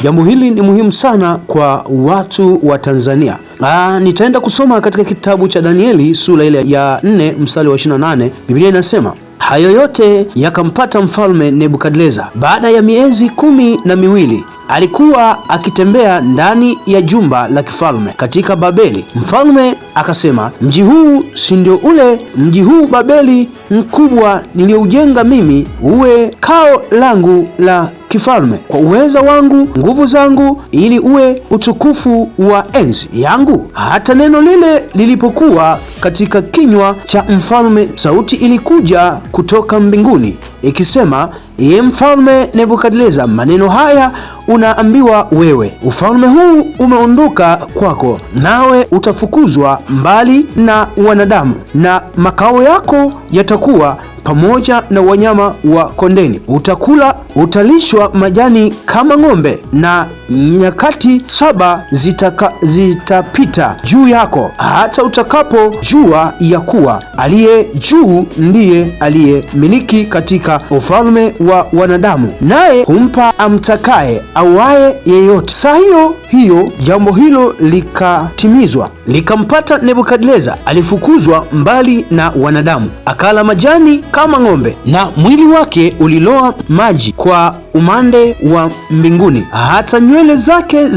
Jambo hili ni muhimu sana kwa watu wa Tanzania. Nitaenda kusoma katika kitabu cha Danieli sura ile ya 4 mstari wa 28. Biblia inasema, hayo yote yakampata mfalme Nebukadneza baada ya miezi 12. Alikuwa akitembea ndani ya jumba la kifalme katika Babeli. Mfalme akasema, mji huu si ndio ule mji huu Babeli mkubwa nilioujenga mimi uwe kao langu la kifalme kwa uweza wangu, nguvu zangu, ili uwe utukufu wa enzi yangu? Hata neno lile lilipokuwa katika kinywa cha mfalme, sauti ilikuja kutoka mbinguni ikisema, Ye mfalme Nebukadneza, maneno haya unaambiwa wewe. Ufalme huu umeondoka kwako, nawe utafukuzwa mbali na wanadamu, na makao yako yatakuwa pamoja na wanyama wa kondeni. Utakula, utalishwa majani kama ng'ombe, na nyakati 7 zitapita juu yako, hata utakapojua ya kuwa aliye juu ndiye aliyemiliki katika ufalme wa wanadamu, naye humpa amtakaye awaye yeyote. Saa hiyo jambo hilo likatimizwa, likampata Nebukadneza. Alifukuzwa mbali na wanadamu, akala majani kama ng'ombe, na mwili wake uliloa maji kwa umande wa mbinguni, hata nywele zake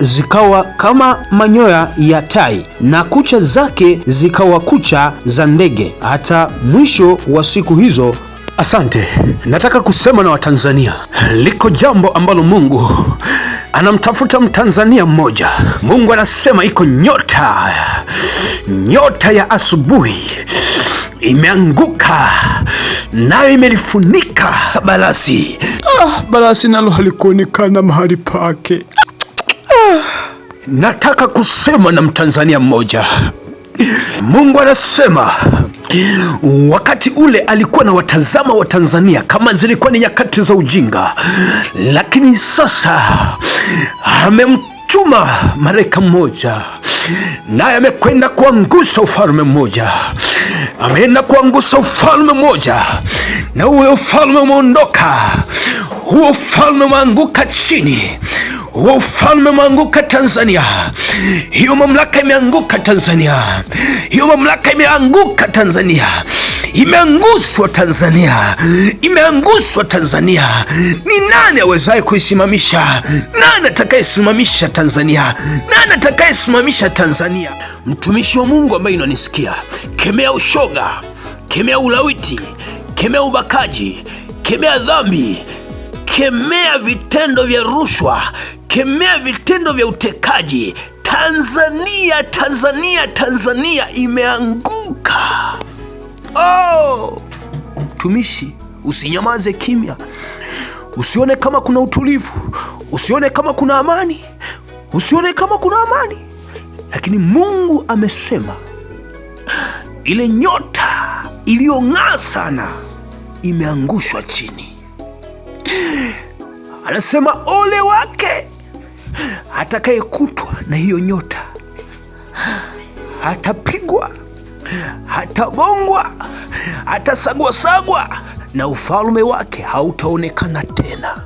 zikawa kama manyoya ya tai, na kucha zake zikawa kucha za ndege, hata mwisho wa siku hizo. Asante. Nataka kusema na Watanzania, liko jambo ambalo Mungu anamtafuta Mtanzania mmoja. Mungu anasema iko nyota ya asubuhi imeanguka, nayo imelifunika balasi. Balasi nalo halikuonekana mahali pake. Nataka kusema na Mtanzania mmoja. Mungu anasema wakati ule alikuwa na watazama wa Tanzania kama zilikuwa ni nyakati za ujinga, lakini sasa amemtuma malaika mmoja, naye amekwenda kuangusha ufalme mmoja. Ameenda kuangusha ufalme mmoja, na huo ufalme umeondoka. Huo ufalme umeanguka chini. Huo ufalme umeanguka Tanzania. Hiyo mamlaka imeanguka Tanzania. Hiyo mamlaka imeanguka Tanzania. Imeangushwa Tanzania. Imeangushwa Tanzania. Ni nani awezaye kuisimamisha? Nani atakayesimamisha Tanzania? Nani atakayesimamisha Tanzania? Mtumishi wa Mungu ambaye unanisikia, kemea ushoga, kemea ulawiti, kemea ubakaji, kemea dhambi, kemea vitendo vya rushwa, kemea vitendo vya utekaji. Tanzania imeanguka. Mtumishi, usinyamaze kimya. Usione kama kuna utulivu, usione kama kuna amani, usione kama kuna amani, lakini Mungu amesema ile nyota iliyong'aa sana imeangushwa chini. Anasema ole wake atakayekutwa na hiyo nyota, atapigwa, atagongwa, atasagwa, na ufalme wake hautaonekana tena.